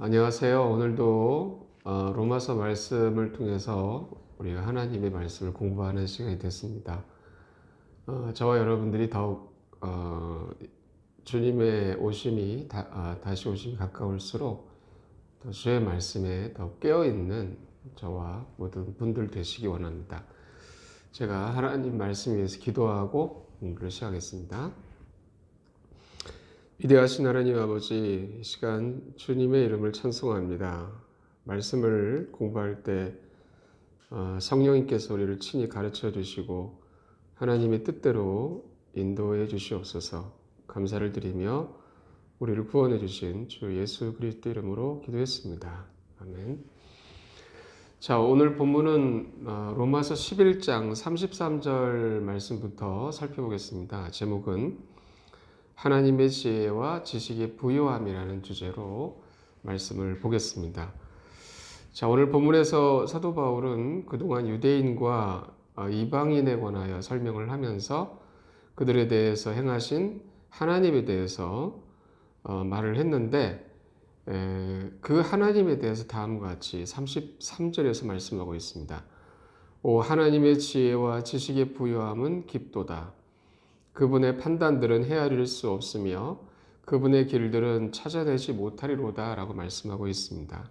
안녕하세요. 오늘도 로마서 말씀을 통해서 우리가 하나님의 말씀을 공부하는 시간이 됐습니다. 저와 여러분들이 더욱 주님의 오심이 다시 오심이 가까울수록 더 주의 말씀에 더 깨어있는 저와 모든 분들 되시기 원합니다. 제가 하나님 말씀 위해서 기도하고 공부를 시작하겠습니다. 위대하신 하나님 아버지, 이 시간 주님의 이름을 찬송합니다. 말씀을 공부할 때 성령님께서 우리를 친히 가르쳐 주시고 하나님의 뜻대로 인도해 주시옵소서. 감사를 드리며 우리를 구원해 주신 주 예수 그리스도 이름으로 기도했습니다. 아멘. 자, 오늘 본문은 로마서 11장 33절 말씀부터 살펴보겠습니다. 제목은 하나님의 지혜와 지식의 부요함이라는 주제로 말씀을 보겠습니다. 자, 오늘 본문에서 사도 바울은 그동안 유대인과 이방인에 관하여 설명을 하면서 그들에 대해서 행하신 하나님에 대해서 말을 했는데 그 하나님에 대해서 다음과 같이 33절에서 말씀하고 있습니다. 오 하나님의 지혜와 지식의 부요함은 깊도다. 그분의 판단들은 헤아릴 수 없으며 그분의 길들은 찾아내지 못하리로다 라고 말씀하고 있습니다.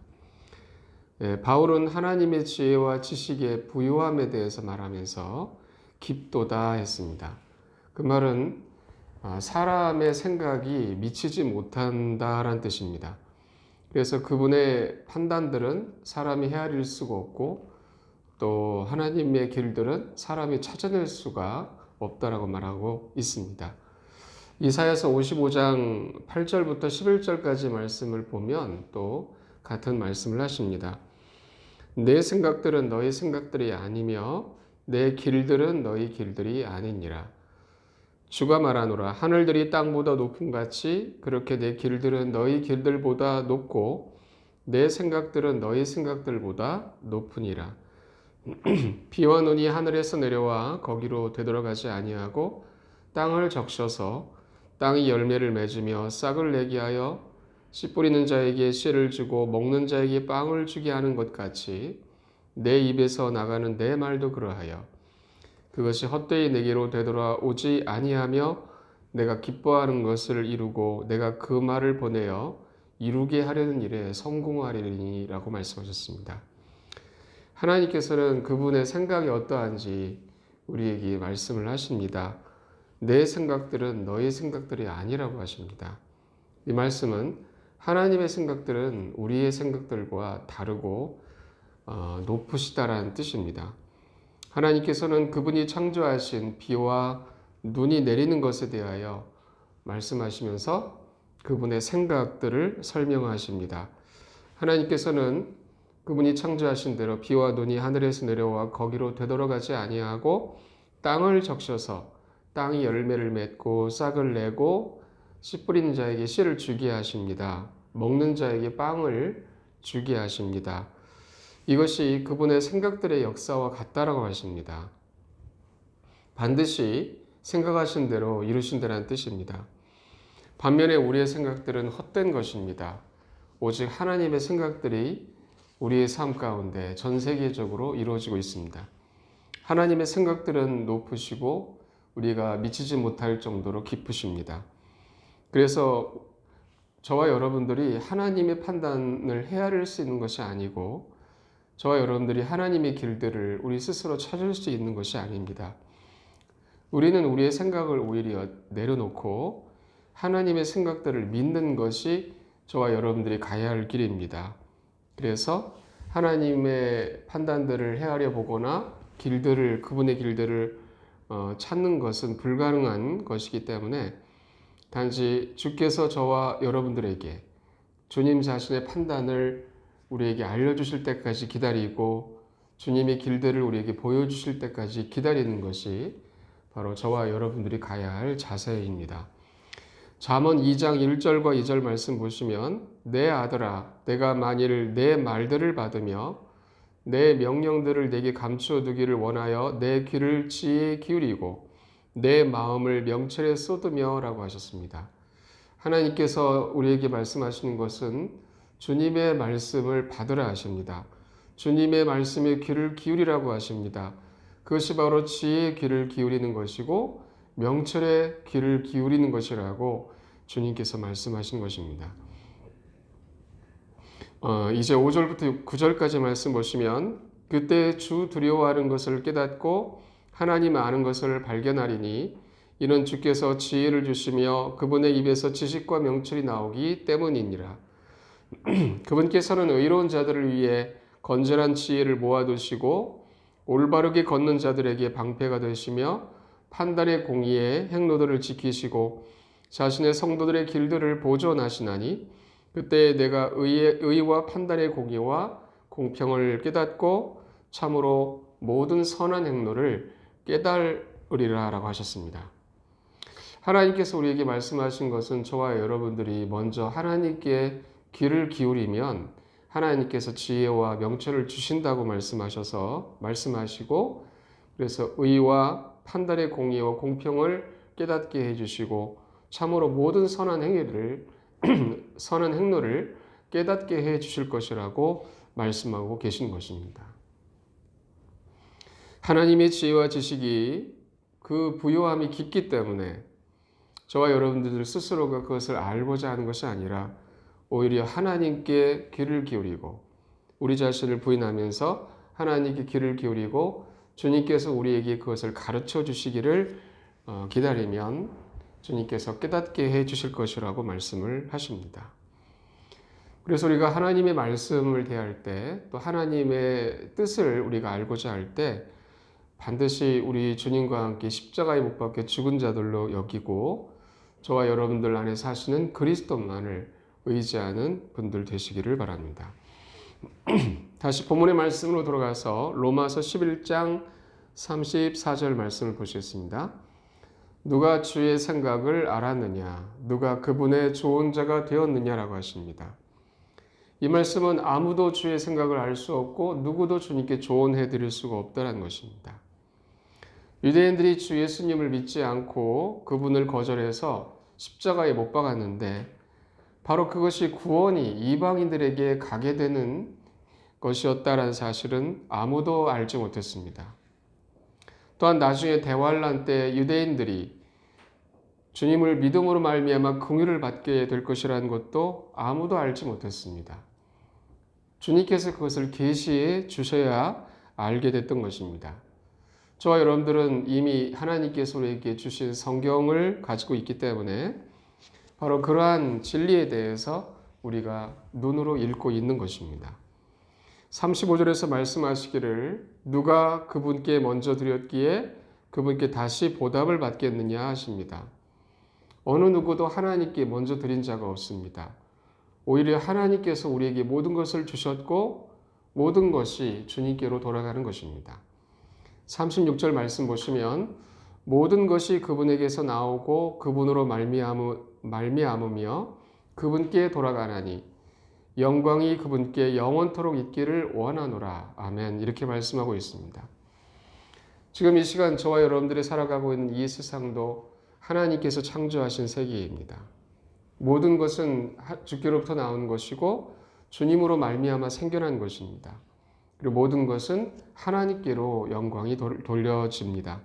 바울은 하나님의 지혜와 지식의 부요함에 대해서 말하면서 깊도다 했습니다. 그 말은 사람의 생각이 미치지 못한다라는 뜻입니다. 그래서 그분의 판단들은 사람이 헤아릴 수가 없고 또 하나님의 길들은 사람이 찾아낼 수가 없다라고 말하고 있습니다. 이사야서 55장 8절부터 11절까지 말씀을 보면 또 같은 말씀을 하십니다. 내 생각들은 너희 생각들이 아니며 내 길들은 너희 길들이 아니니라. 주가 말하노라. 하늘들이 땅보다 높음 같이 그렇게 내 길들은 너희 길들보다 높고 내 생각들은 너희 생각들보다 높으니라. 비와 눈이 하늘에서 내려와 거기로 되돌아가지 아니하고 땅을 적셔서 땅이 열매를 맺으며 싹을 내게 하여 씨 뿌리는 자에게 씨를 주고 먹는 자에게 빵을 주게 하는 것 같이 내 입에서 나가는 내 말도 그러하여 그것이 헛되이 내게로 되돌아오지 아니하며 내가 기뻐하는 것을 이루고 내가 그 말을 보내어 이루게 하려는 일에 성공하리니라고 말씀하셨습니다. 하나님께서는 그분의 생각이 어떠한지 우리에게 말씀을 하십니다. 내 생각들은 너의 생각들이 아니라고 하십니다. 이 말씀은 하나님의 생각들은 우리의 생각들과 다르고 높으시다라는 뜻입니다. 하나님께서는 그분이 창조하신 비와 눈이 내리는 것에 대하여 말씀하시면서 그분의 생각들을 설명하십니다. 하나님께서는 그분이 창조하신 대로 비와 눈이 하늘에서 내려와 거기로 되돌아가지 아니하고 땅을 적셔서 땅이 열매를 맺고 싹을 내고 씨 뿌리는 자에게 씨를 주게 하십니다. 먹는 자에게 빵을 주게 하십니다. 이것이 그분의 생각들의 역사와 같다라고 하십니다. 반드시 생각하신 대로 이루신 다는 뜻입니다. 반면에 우리의 생각들은 헛된 것입니다. 오직 하나님의 생각들이 우리의 삶 가운데 전 세계적으로 이루어지고 있습니다. 하나님의 생각들은 높으시고 우리가 미치지 못할 정도로 깊으십니다. 그래서 저와 여러분들이 하나님의 판단을 헤아릴 수 있는 것이 아니고 저와 여러분들이 하나님의 길들을 우리 스스로 찾을 수 있는 것이 아닙니다. 우리는 우리의 생각을 오히려 내려놓고 하나님의 생각들을 믿는 것이 저와 여러분들이 가야 할 길입니다. 그래서 하나님의 판단들을 헤아려 보거나 그분의 길들을 찾는 것은 불가능한 것이기 때문에 단지 주께서 저와 여러분들에게 주님 자신의 판단을 우리에게 알려주실 때까지 기다리고 주님의 길들을 우리에게 보여주실 때까지 기다리는 것이 바로 저와 여러분들이 가야 할 자세입니다. 잠언 2장 1절과 2절 말씀 보시면 내 아들아 내가 만일 내 말들을 받으며 내 명령들을 내게 감추어 두기를 원하여 내 귀를 지혜에 기울이고 내 마음을 명철에 쏟으며 라고 하셨습니다. 하나님께서 우리에게 말씀하시는 것은 주님의 말씀을 받으라 하십니다. 주님의 말씀에 귀를 기울이라고 하십니다. 그것이 바로 지혜의 귀를 기울이는 것이고 명철의 귀를 기울이는 것이라고 주님께서 말씀하신 것입니다. 이제 5절부터 9절까지 말씀 보시면 그때 주 두려워하는 것을 깨닫고 하나님 아는 것을 발견하리니 이는 주께서 지혜를 주시며 그분의 입에서 지식과 명철이 나오기 때문이니라. 그분께서는 의로운 자들을 위해 건전한 지혜를 모아두시고 올바르게 걷는 자들에게 방패가 되시며 판단의 공의에 행로들을 지키시고 자신의 성도들의 길들을 보존하시나니 그때 내가 의와 판단의 공의와 공평을 깨닫고 참으로 모든 선한 행로를 깨달으리라 라고 하셨습니다. 하나님께서 우리에게 말씀하신 것은 저와 여러분들이 먼저 하나님께 귀를 기울이면 하나님께서 지혜와 명철을 주신다고 말씀하시고 그래서 의와 판단의 공의와 공평을 깨닫게 해주시고 참으로 모든 선한 행로를 깨닫게 해주실 것이라고 말씀하고 계신 것입니다. 하나님의 지혜와 지식이 그 부요함이 깊기 때문에 저와 여러분들 스스로가 그것을 알고자 하는 것이 아니라 오히려 하나님께 귀를 기울이고 우리 자신을 부인하면서 하나님께 귀를 기울이고 주님께서 우리에게 그것을 가르쳐 주시기를 기다리면 주님께서 깨닫게 해 주실 것이라고 말씀을 하십니다. 그래서 우리가 하나님의 말씀을 대할 때 또 하나님의 뜻을 우리가 알고자 할 때 반드시 우리 주님과 함께 십자가에 못 박혀 죽은 자들로 여기고 저와 여러분들 안에 사시는 그리스도만을 의지하는 분들 되시기를 바랍니다. 다시 본문의 말씀으로 돌아가서 로마서 11장 34절 말씀을 보시겠습니다. 누가 주의 생각을 알았느냐? 누가 그분의 좋은 자가 되었느냐라고 하십니다. 이 말씀은 아무도 주의 생각을 알 수 없고 누구도 주님께 조언해 드릴 수가 없다는 것입니다. 유대인들이 주 예수님을 믿지 않고 그분을 거절해서 십자가에 못 박았는데 바로 그것이 구원이 이방인들에게 가게 되는 것이었다라는 사실은 아무도 알지 못했습니다. 또한 나중에 대환란 때 유대인들이 주님을 믿음으로 말미암아 긍휼을 받게 될 것이라는 것도 아무도 알지 못했습니다. 주님께서 그것을 계시해 주셔야 알게 됐던 것입니다. 저와 여러분들은 이미 하나님께서 우리에게 주신 성경을 가지고 있기 때문에 바로 그러한 진리에 대해서 우리가 눈으로 읽고 있는 것입니다. 35절에서 말씀하시기를 누가 그분께 먼저 드렸기에 그분께 다시 보답을 받겠느냐 하십니다. 어느 누구도 하나님께 먼저 드린 자가 없습니다. 오히려 하나님께서 우리에게 모든 것을 주셨고 모든 것이 주님께로 돌아가는 것입니다. 36절 말씀 보시면 모든 것이 그분에게서 나오고 그분으로 말미암으며 그분께 돌아가나니 영광이 그분께 영원토록 있기를 원하노라. 아멘. 이렇게 말씀하고 있습니다. 지금 이 시간 저와 여러분들이 살아가고 있는 이 세상도 하나님께서 창조하신 세계입니다. 모든 것은 주께로부터 나온 것이고 주님으로 말미암아 생겨난 것입니다. 그리고 모든 것은 하나님께로 영광이 돌려집니다.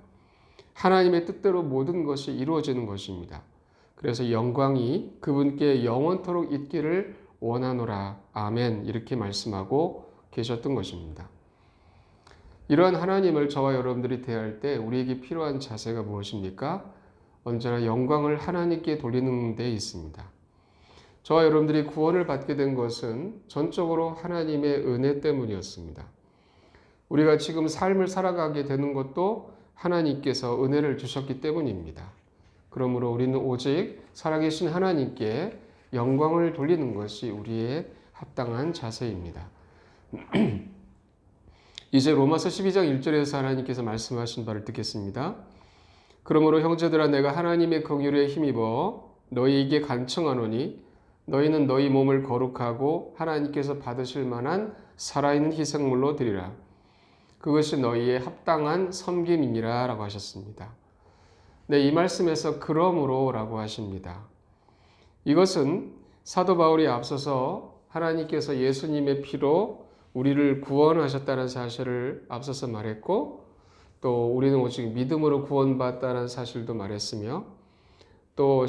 하나님의 뜻대로 모든 것이 이루어지는 것입니다. 그래서 영광이 그분께 영원토록 있기를 원하노라. 아멘. 이렇게 말씀하고 계셨던 것입니다. 이러한 하나님을 저와 여러분들이 대할 때 우리에게 필요한 자세가 무엇입니까? 언제나 영광을 하나님께 돌리는 데 있습니다. 저와 여러분들이 구원을 받게 된 것은 전적으로 하나님의 은혜 때문이었습니다. 우리가 지금 삶을 살아가게 되는 것도 하나님께서 은혜를 주셨기 때문입니다. 그러므로 우리는 오직 살아계신 하나님께 영광을 돌리는 것이 우리의 합당한 자세입니다. 이제 로마서 12장 1절에서 하나님께서 말씀하신 바를 듣겠습니다. 그러므로 형제들아 내가 하나님의 긍휼에 힘입어 너희에게 간청하노니 너희는 너희 몸을 거룩하고 하나님께서 받으실 만한 살아있는 희생물로 드리라. 그것이 너희의 합당한 섬김이니라 라고 하셨습니다. 네, 이 말씀에서 그러므로 라고 하십니다. 이것은 사도 바울이 앞서서 하나님께서 예수님의 피로 우리를 구원하셨다는 사실을 앞서서 말했고, 또 우리는 오직 믿음으로 구원받았다는 사실도 말했으며, 또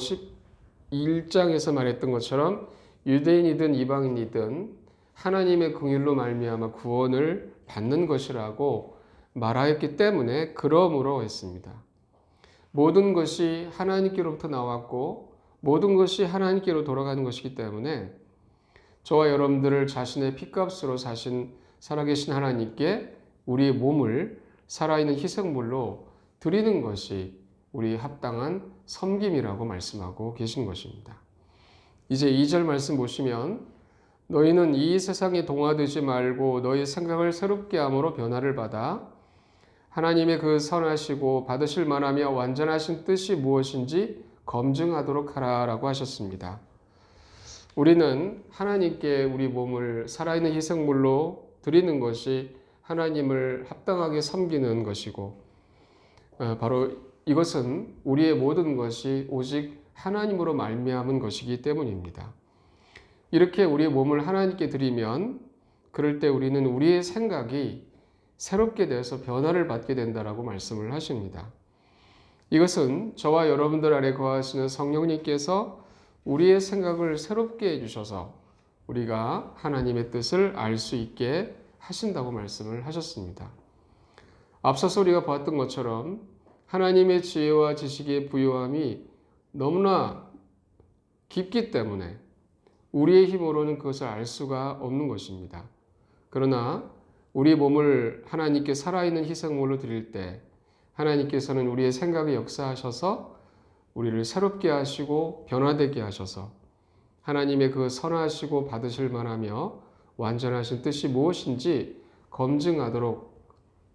11장에서 말했던 것처럼 유대인이든 이방인이든 하나님의 긍휼로 말미암아 구원을 받는 것이라고 말하였기 때문에 그러므로 했습니다. 모든 것이 하나님께로부터 나왔고 모든 것이 하나님께로 돌아가는 것이기 때문에 저와 여러분들을 자신의 피값으로 사신 살아계신 하나님께 우리의 몸을 살아있는 희생물로 드리는 것이 우리 합당한 섬김이라고 말씀하고 계신 것입니다. 이제 2절 말씀 보시면 너희는 이 세상에 동화되지 말고 너희 생각을 새롭게 함으로 변화를 받아 하나님의 그 선하시고 받으실 만하며 완전하신 뜻이 무엇인지 검증하도록 하라라고 하셨습니다. 우리는 하나님께 우리 몸을 살아있는 희생물로 드리는 것이 하나님을 합당하게 섬기는 것이고, 바로 이것은 우리의 모든 것이 오직 하나님으로 말미암은 것이기 때문입니다. 이렇게 우리의 몸을 하나님께 드리면 그럴 때 우리는 우리의 생각이 새롭게 되어서 변화를 받게 된다라고 말씀을 하십니다. 이것은 저와 여러분들 안에 거하시는 성령님께서 우리의 생각을 새롭게 해주셔서 우리가 하나님의 뜻을 알 수 있게 하신다고 말씀을 하셨습니다. 앞서서 우리가 보았던 것처럼 하나님의 지혜와 지식의 부요함이 너무나 깊기 때문에 우리의 힘으로는 그것을 알 수가 없는 것입니다. 그러나 우리 몸을 하나님께 살아있는 희생물로 드릴 때 하나님께서는 우리의 생각에 역사하셔서 우리를 새롭게 하시고 변화되게 하셔서 하나님의 그 선하시고 받으실 만하며 완전하신 뜻이 무엇인지 검증하도록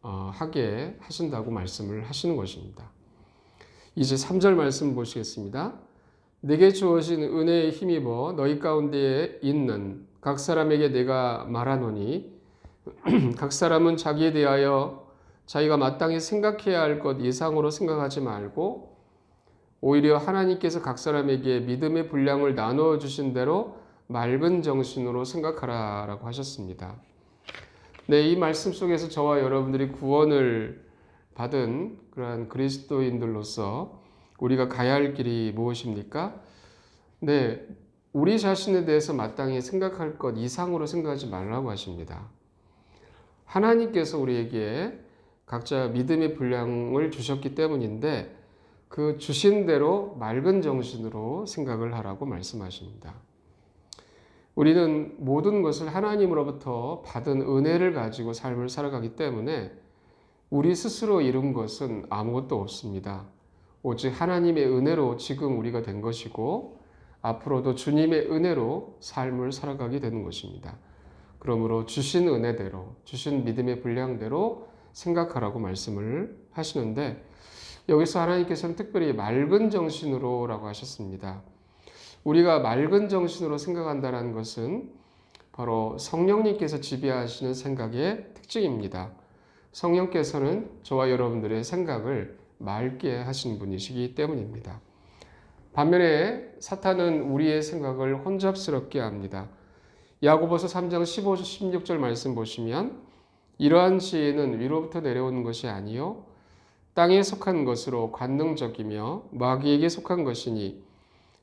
하게 하신다고 말씀을 하시는 것입니다. 이제 3절 말씀 보시겠습니다. 내게 주어진 은혜에 힘입어 너희 가운데에 있는 각 사람에게 내가 말하노니 각 사람은 자기에 대하여 자기가 마땅히 생각해야 할 것 이상으로 생각하지 말고 오히려 하나님께서 각 사람에게 믿음의 분량을 나누어 주신 대로 맑은 정신으로 생각하라라고 하셨습니다. 네, 이 말씀 속에서 저와 여러분들이 구원을 받은 그러한 그리스도인들로서 우리가 가야 할 길이 무엇입니까? 네, 우리 자신에 대해서 마땅히 생각할 것 이상으로 생각하지 말라고 하십니다. 하나님께서 우리에게 각자 믿음의 분량을 주셨기 때문인데 그 주신 대로 맑은 정신으로 생각을 하라고 말씀하십니다. 우리는 모든 것을 하나님으로부터 받은 은혜를 가지고 삶을 살아가기 때문에 우리 스스로 이룬 것은 아무것도 없습니다. 오직 하나님의 은혜로 지금 우리가 된 것이고 앞으로도 주님의 은혜로 삶을 살아가게 되는 것입니다. 그러므로 주신 은혜대로, 주신 믿음의 분량대로 생각하라고 말씀을 하시는데 여기서 하나님께서는 특별히 맑은 정신으로라고 하셨습니다. 우리가 맑은 정신으로 생각한다는 것은 바로 성령님께서 지배하시는 생각의 특징입니다. 성령께서는 저와 여러분들의 생각을 맑게 하신 분이시기 때문입니다. 반면에 사탄은 우리의 생각을 혼잡스럽게 합니다. 야고보서 3장 15, 16절 말씀 보시면 이러한 지혜는 위로부터 내려오는 것이 아니요 땅에 속한 것으로 관능적이며 마귀에게 속한 것이니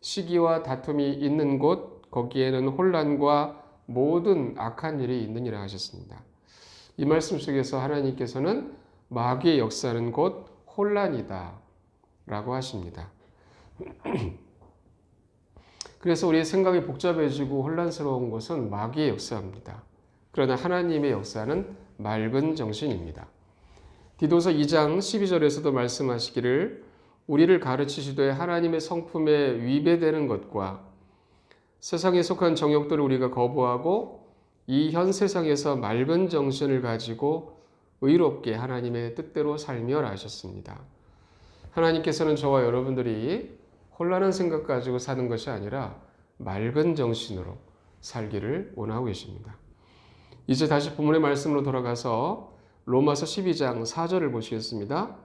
시기와 다툼이 있는 곳 거기에는 혼란과 모든 악한 일이 있느니라 하셨습니다. 이 말씀 속에서 하나님께서는 마귀의 역사는 곧 혼란이다 라고 하십니다. 그래서 우리의 생각이 복잡해지고 혼란스러운 것은 마귀의 역사입니다. 그러나 하나님의 역사는 맑은 정신입니다. 디도서 2장 12절에서도 말씀하시기를 우리를 가르치시되 하나님의 성품에 위배되는 것과 세상에 속한 정욕들을 우리가 거부하고 이 현 세상에서 맑은 정신을 가지고 의롭게 하나님의 뜻대로 살며라 하셨습니다. 하나님께서는 저와 여러분들이 혼란한 생각 가지고 사는 것이 아니라 맑은 정신으로 살기를 원하고 계십니다. 이제 다시 본문의 말씀으로 돌아가서 로마서 12장 4절을 보시겠습니다.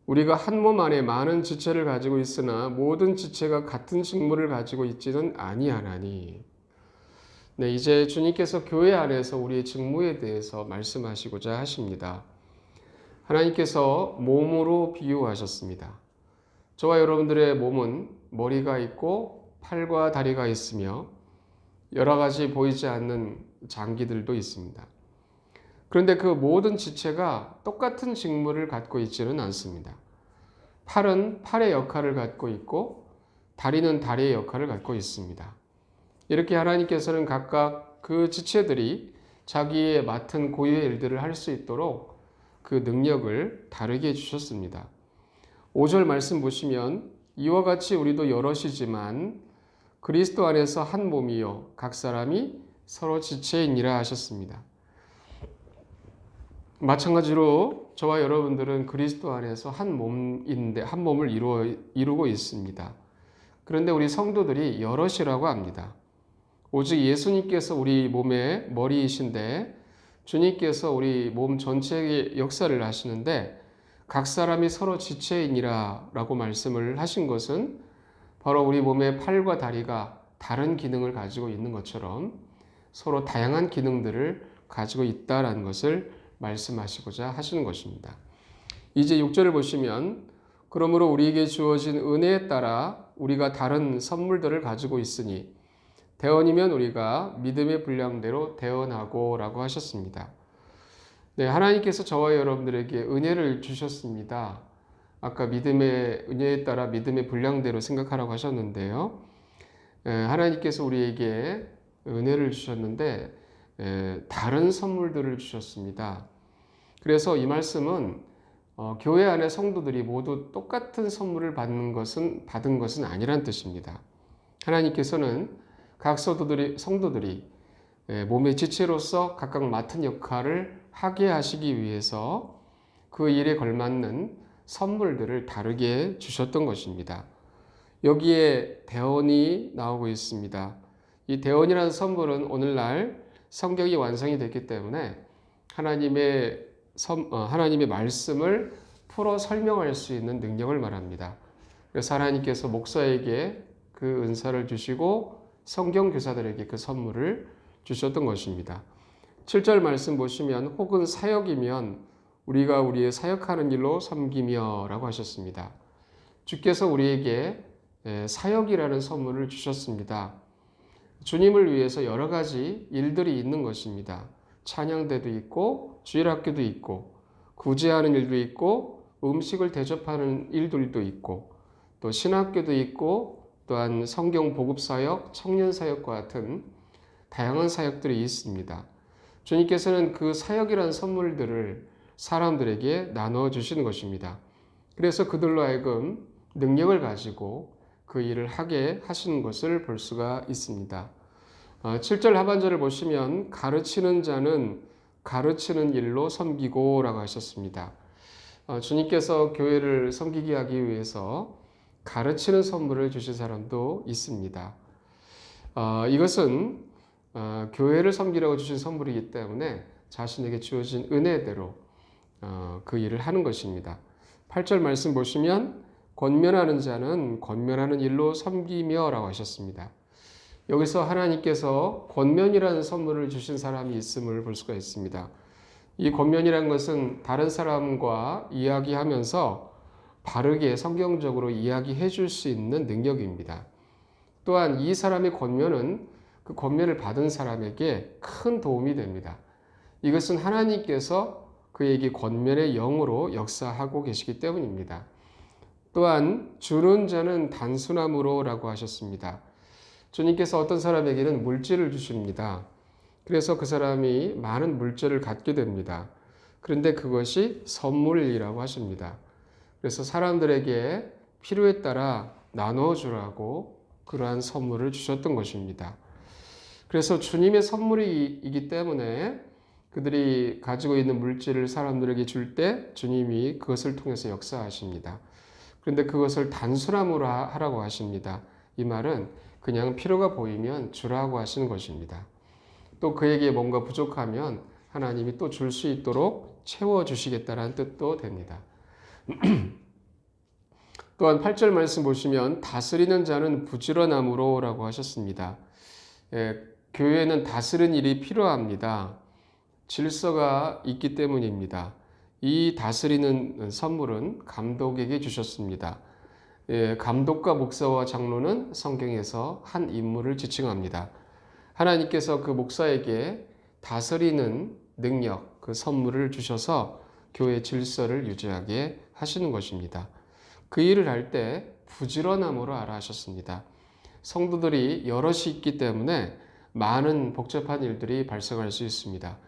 우리가 한 몸 안에 많은 지체를 가지고 있으나 모든 지체가 같은 직무를 가지고 있지는 아니하나니. 네, 이제 주님께서 교회 안에서 우리의 직무에 대해서 말씀하시고자 하십니다. 하나님께서 몸으로 비유하셨습니다. 저와 여러분들의 몸은 머리가 있고 팔과 다리가 있으며 여러 가지 보이지 않는 장기들도 있습니다. 그런데 그 모든 지체가 똑같은 직무를 갖고 있지는 않습니다. 팔은 팔의 역할을 갖고 있고 다리는 다리의 역할을 갖고 있습니다. 이렇게 하나님께서는 각각 그 지체들이 자기의 맡은 고유의 일들을 할 수 있도록 그 능력을 다르게 주셨습니다. 5절 말씀 보시면 이와 같이 우리도 여럿이지만 그리스도 안에서 한 몸이요 각 사람이 서로 지체이니라 하셨습니다. 마찬가지로 저와 여러분들은 그리스도 안에서 한 몸인데 한 몸을 이루고 있습니다. 그런데 우리 성도들이 여럿이라고 합니다. 오직 예수님께서 우리 몸의 머리이신데 주님께서 우리 몸 전체의 역사를 하시는데 각 사람이 서로 지체이니라 라고 말씀을 하신 것은 바로 우리 몸의 팔과 다리가 다른 기능을 가지고 있는 것처럼 서로 다양한 기능들을 가지고 있다라는 것을 말씀하시고자 하시는 것입니다. 이제 6절을 보시면 그러므로 우리에게 주어진 은혜에 따라 우리가 다른 선물들을 가지고 있으니 대언이면 우리가 믿음의 분량대로 대언하고 라고 하셨습니다. 네, 하나님께서 저와 여러분들에게 은혜를 주셨습니다. 아까 믿음의 은혜에 따라 믿음의 분량대로 생각하라고 하셨는데요. 하나님께서 우리에게 은혜를 주셨는데 다른 선물들을 주셨습니다. 그래서 이 말씀은 교회 안의 성도들이 모두 똑같은 선물을 받은 것은 아니란 뜻입니다. 하나님께서는 각 성도들이 몸의 지체로서 각각 맡은 역할을 하게 하시기 위해서 그 일에 걸맞는 선물들을 다르게 주셨던 것입니다. 여기에 대언이 나오고 있습니다. 이 대언이라는 선물은 오늘날 성경이 완성이 됐기 때문에 하나님의 말씀을 풀어 설명할 수 있는 능력을 말합니다. 그래서 하나님께서 목사에게 그 은사를 주시고 성경 교사들에게 그 선물을 주셨던 것입니다. 7절 말씀 보시면 혹은 사역이면 우리가 우리의 사역하는 일로 섬기며 라고 하셨습니다. 주께서 우리에게 사역이라는 선물을 주셨습니다. 주님을 위해서 여러 가지 일들이 있는 것입니다. 찬양대도 있고 주일학교도 있고 구제하는 일도 있고 음식을 대접하는 일들도 있고 또 신학교도 있고 또한 성경 보급사역, 청년사역과 같은 다양한 사역들이 있습니다. 주님께서는 그 사역이라는 선물들을 사람들에게 나누어 주시는 것입니다. 그래서 그들로 하여금 능력을 가지고 그 일을 하게 하시는 것을 볼 수가 있습니다. 7절 하반절을 보시면 가르치는 자는 가르치는 일로 섬기고 라고 하셨습니다. 주님께서 교회를 섬기게 하기 위해서 가르치는 선물을 주신 사람도 있습니다. 이것은 교회를 섬기라고 주신 선물이기 때문에 자신에게 주어진 은혜대로 그 일을 하는 것입니다. 8절 말씀 보시면 권면하는 자는 권면하는 일로 섬기며 라고 하셨습니다. 여기서 하나님께서 권면이라는 선물을 주신 사람이 있음을 볼 수가 있습니다. 이 권면이라는 것은 다른 사람과 이야기하면서 바르게 성경적으로 이야기해 줄 수 있는 능력입니다. 또한 이 사람의 권면은 그 권면을 받은 사람에게 큰 도움이 됩니다. 이것은 하나님께서 그에게 권면의 영으로 역사하고 계시기 때문입니다. 또한 주는 자는 단순함으로 라고 하셨습니다. 주님께서 어떤 사람에게는 물질을 주십니다. 그래서 그 사람이 많은 물질을 갖게 됩니다. 그런데 그것이 선물이라고 하십니다. 그래서 사람들에게 필요에 따라 나눠주라고 그러한 선물을 주셨던 것입니다. 그래서 주님의 선물이기 때문에 그들이 가지고 있는 물질을 사람들에게 줄 때 주님이 그것을 통해서 역사하십니다. 그런데 그것을 단순함으로 하라고 하십니다. 이 말은 그냥 필요가 보이면 주라고 하시는 것입니다. 또 그에게 뭔가 부족하면 하나님이 또 줄 수 있도록 채워주시겠다는 뜻도 됩니다. 또한 8절 말씀 보시면 다스리는 자는 부지런함으로 라고 하셨습니다. 교회는 다스리는 일이 필요합니다. 질서가 있기 때문입니다. 이 다스리는 선물은 감독에게 주셨습니다. 감독과 목사와 장로는 성경에서 한 인물을 지칭합니다. 하나님께서 그 목사에게 다스리는 능력, 그 선물을 주셔서 교회 질서를 유지하게 하시는 것입니다. 그 일을 할 때 부지런함으로 하라 하셨습니다. 성도들이 여럿이 있기 때문에 많은 복잡한 일들이 발생할 수 있습니다.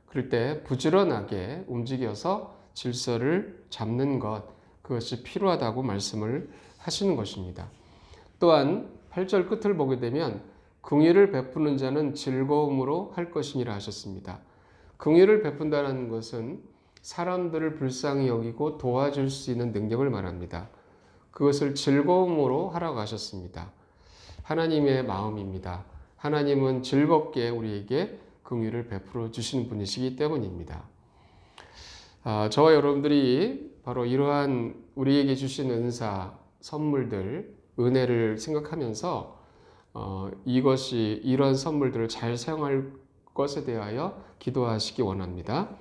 그럴 때 부지런하게 움직여서 질서를 잡는 것, 그것이 필요하다고 말씀을 하시는 것입니다. 또한 8절 끝을 보게 되면 긍휼을 베푸는 자는 즐거움으로 할 것이니라 하셨습니다. 긍휼을 베푼다는 것은 사람들을 불쌍히 여기고 도와줄 수 있는 능력을 말합니다. 그것을 즐거움으로 하라고 하셨습니다. 하나님의 마음입니다. 하나님은 즐겁게 우리에게 긍휼을 베풀어 주시는 분이시기 때문입니다. 저와 여러분들이 바로 이러한 우리에게 주신 은사, 선물들, 은혜를 생각하면서 이런 선물들을 잘 사용할 것에 대하여 기도하시기 원합니다.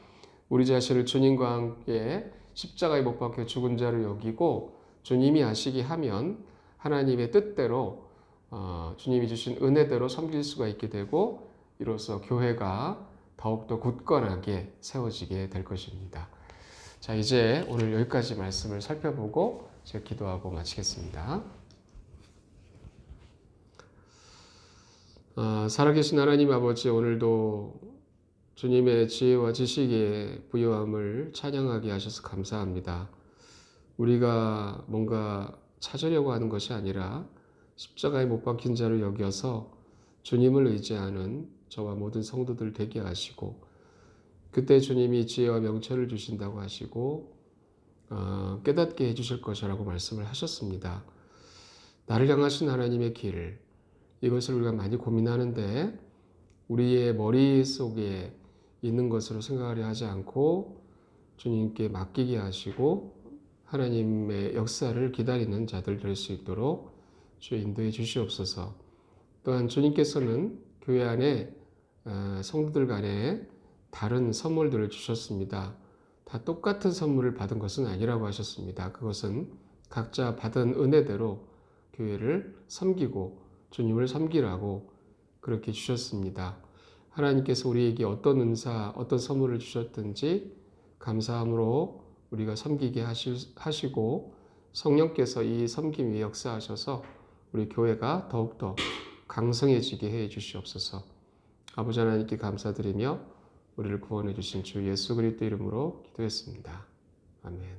우리 자신을 주님과 함께 십자가에 못 박혀 죽은 자로 여기고 주님이 하시게 하면 하나님의 뜻대로 주님이 주신 은혜대로 섬길 수가 있게 되고 이로써 교회가 더욱더 굳건하게 세워지게 될 것입니다. 자, 이제 오늘 여기까지 말씀을 살펴보고 제가 기도하고 마치겠습니다. 살아계신 하나님 아버지, 오늘도 주님의 지혜와 지식의 부요함을 찬양하게 하셔서 감사합니다. 우리가 뭔가 찾으려고 하는 것이 아니라 십자가에 못 박힌 자로 여겨서 주님을 의지하는 저와 모든 성도들 되게 하시고, 그때 주님이 지혜와 명철을 주신다고 하시고 깨닫게 해주실 것이라고 말씀을 하셨습니다. 나를 향하신 하나님의 길, 이것을 우리가 많이 고민하는데 우리의 머릿속에 있는 것으로 생각하려 하지 않고 주님께 맡기게 하시고 하나님의 역사를 기다리는 자들 될 수 있도록 주 인도해 주시옵소서. 또한 주님께서는 교회 안에 성도들 간에 다른 선물들을 주셨습니다. 다 똑같은 선물을 받은 것은 아니라고 하셨습니다. 그것은 각자 받은 은혜대로 교회를 섬기고 주님을 섬기라고 그렇게 주셨습니다. 하나님께서 우리에게 어떤 은사, 어떤 선물을 주셨든지 감사함으로 우리가 섬기게 하시고 성령께서 이 섬김 위에 역사하셔서 우리 교회가 더욱더 강성해지게 해 주시옵소서. 아버지 하나님께 감사드리며 우리를 구원해 주신 주 예수 그리스도 이름으로 기도했습니다. 아멘.